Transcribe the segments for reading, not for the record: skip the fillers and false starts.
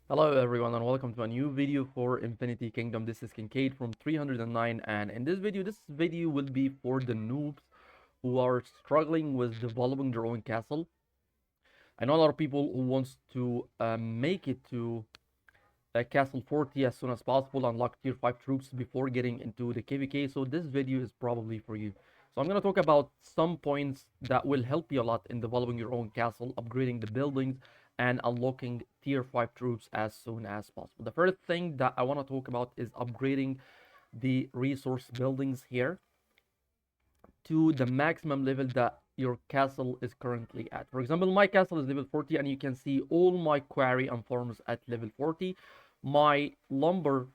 Hello everyone and welcome to a new video for Infinity Kingdom. This is Kincaid from 309, and in this video will be for the noobs who are struggling with developing their own castle. I know a lot of people who wants to make it to Castle 40 as soon as possible, unlock tier 5 troops before getting into the KVK, so this video is probably for you. So I'm going to talk about some points that will help you a lot in developing your own castle, upgrading the buildings, and unlocking tier 5 troops as soon as possible. The first thing that I want to talk about is upgrading the resource buildings here to the maximum level that your castle is currently at. For example, my castle is level 40 and you can see all my quarry and farms at level 40. My lumber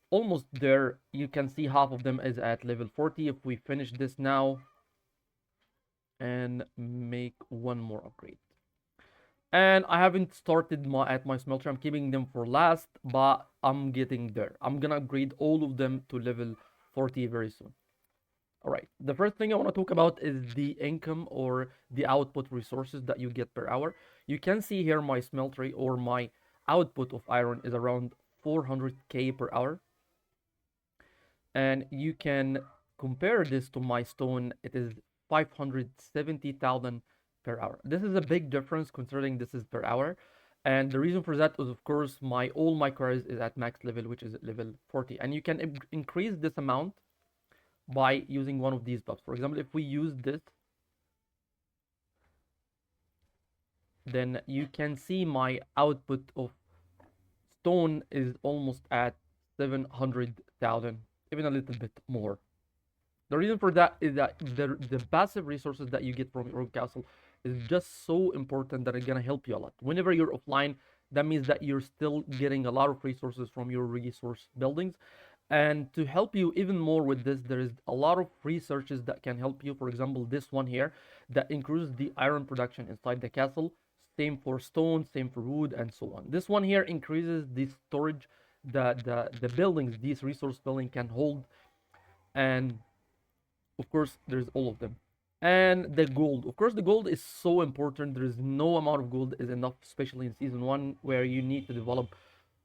almost there. You can see half of them is at level 40. If we finish this now and make one more upgrade. And I haven't started my smelter. I'm keeping them for last, but I'm getting there. I'm gonna upgrade all of them to level 40 very soon. All right, the first thing I want to talk about is the income or the output resources that you get per hour. You can see here my smeltery or my output of iron is around 400k per hour. And you can compare this to my stone, it is 570,000 per hour. This is a big difference considering this is per hour. And the reason for that is, of course, all my quarries is at max level, which is at level 40. And you can increase this amount by using one of these buffs. For example, if we use this, then you can see my output of stone is almost at 700,000, even a little bit more. The reason for that is that the passive resources that you get from your castle is just so important that it's gonna help you a lot. Whenever you're offline, that means that you're still getting a lot of resources from your resource buildings. And to help you even more with this, there is a lot of researches that can help you. For example, this one here that increases the iron production inside the castle. Same for stone, same for wood, and so on. This one here increases the storage, the buildings these resource building can hold, and of course there's all of them. And the gold, of course, the gold is so important. There is no amount of gold is enough, especially in season 1 where you need to develop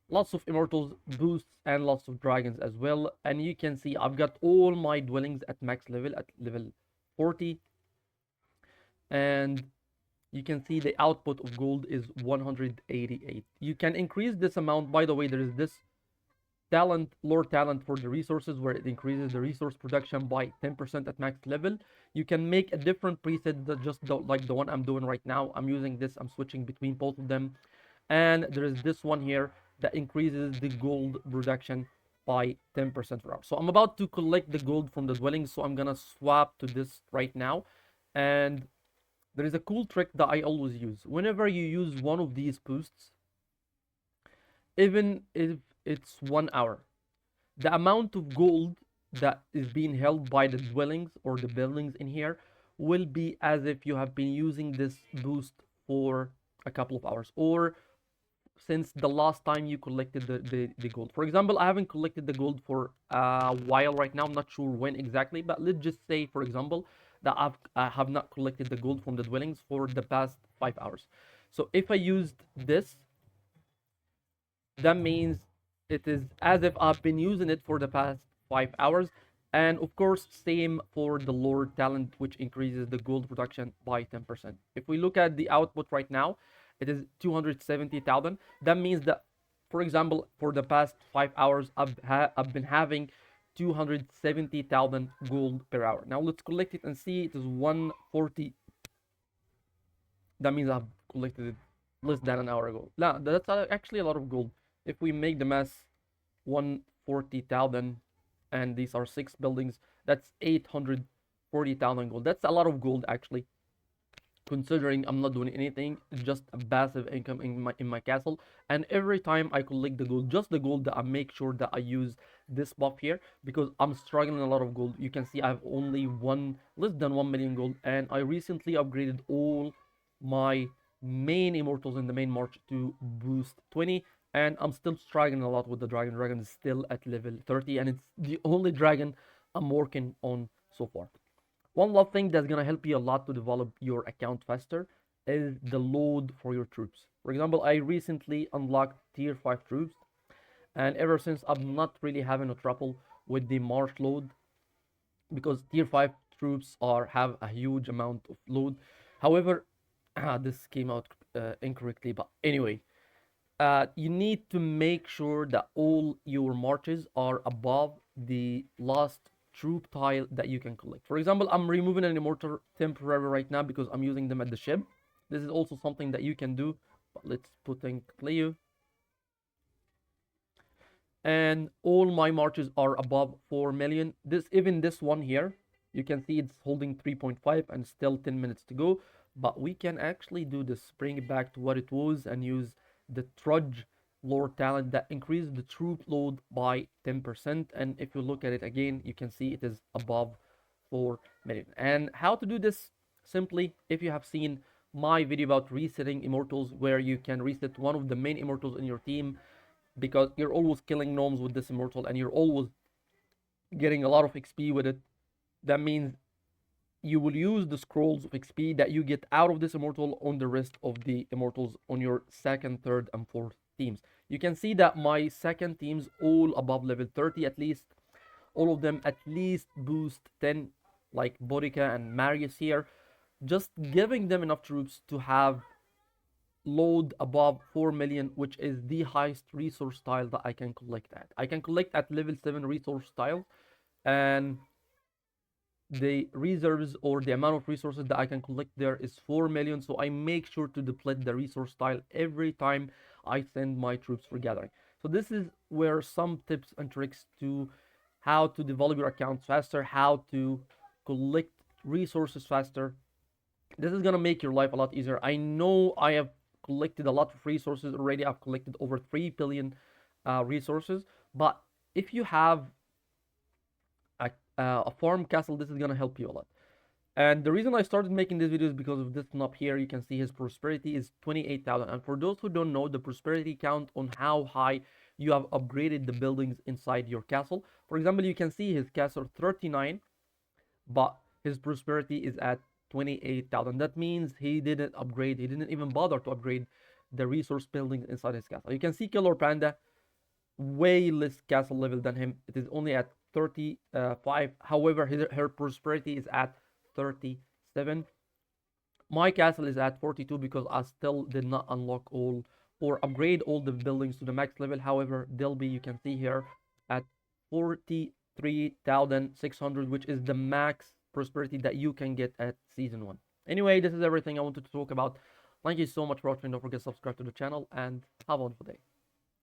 lots of immortals boosts and lots of dragons as well. And you can see I've got all my dwellings at max level, at level 40. And you can see the output of gold is 188. You can increase this amount. By the way, there is this talent, lore talent for the resources, where it increases the resource production by 10% at max level. You can make a different preset that just like the one I'm doing right now. I'm using this, I'm switching between both of them. And there is this one here that increases the gold production by 10% per hour. So I'm about to collect the gold from the dwellings, so I'm gonna swap to this right now. And there is a cool trick that I always use. Whenever you use one of these boosts, even if it's 1 hour, the amount of gold that is being held by the dwellings or the buildings in here will be as if you have been using this boost for a couple of hours, or since the last time you collected the gold. For example, I haven't collected the gold for a while right now. I'm not sure when exactly, but let's just say, for example, that I have not collected the gold from the dwellings for the past 5 hours. So if I used this, that means it is as if I've been using it for the past 5 hours. And of course, same for the lore talent, which increases the gold production by 10%. If we look at the output right now, it is 270,000. That means that, for example, for the past 5 hours, I've been having 270,000 gold per hour. Now let's collect it and see. It is 140. That means I've collected it less than an hour ago. Now that's actually a lot of gold. If we make the math, 140,000, and these are 6 buildings, that's 840,000 gold. That's a lot of gold actually, considering I'm not doing anything. It's just a passive income in my castle. And every time I collect the gold, just the gold, that I make sure that I use this buff here, because I'm struggling a lot of gold. You can see I have only less than 1 million gold, and I recently upgraded all my main immortals in the main march to boost 20, and I'm still struggling a lot with the dragon. Dragon is still at level 30, and it's the only dragon I'm working on so far. One last thing that's gonna help you a lot to develop your account faster is the load for your troops. For example, I recently unlocked tier 5 troops, and ever since I'm not really having a trouble with the march load because tier 5 troops are have a huge amount of load. However, this came out incorrectly, but anyway, you need to make sure that all your marches are above the last troop tile that you can collect. For example, I'm removing an immortal temporary right now because I'm using them at the ship. This is also something that you can do, but let's put in Cleo. And all my marches are above 4 million. Even this one here, you can see it's holding 3.5 and still 10 minutes to go. But we can actually do this, bring it back to what it was and use the Trudge lore talent that increases the troop load by 10%. And if you look at it again, you can see it is above 4 million. And how to do this? Simply, if you have seen my video about resetting immortals, where you can reset one of the main immortals in your team, because you're always killing gnomes with this immortal and you're always getting a lot of XP with it. That means you will use the scrolls of XP that you get out of this immortal on the rest of the immortals on your second, third, and fourth teams. You can see that my second teams all above level 30 at least. All of them at least boost 10, like Borica and Marius here. Just giving them enough troops to have load above 4 million, which is the highest resource tile that I can collect at. I can collect at level 7 resource tile, and the reserves or the amount of resources that I can collect there is 4 million. So I make sure to deplete the resource tile every time I send my troops for gathering. So this is where some tips and tricks to how to develop your accounts faster, how to collect resources faster. This is gonna make your life a lot easier. I know I have collected a lot of resources already. I've collected over 3 billion resources, but if you have a farm castle, this is gonna help you a lot. And the reason I started making this video is because of this knob here. You can see his prosperity is 28,000. And for those who don't know, the prosperity count on how high you have upgraded the buildings inside your castle. For example, you can see his castle 39, but his prosperity is at 28,000. That means he didn't upgrade, he didn't even bother to upgrade the resource buildings inside his castle. You can see Killer Panda, way less castle level than him. It is only at 35. However, her prosperity is at 37. My castle is at 42 because I still did not unlock all or upgrade all the buildings to the max level. However, Delby, you can see here at 43,600, which is the max prosperity that you can get at season 1. Anyway, this is everything I wanted to talk about. Thank you so much for watching. Don't forget to subscribe to the channel and have a wonderful day.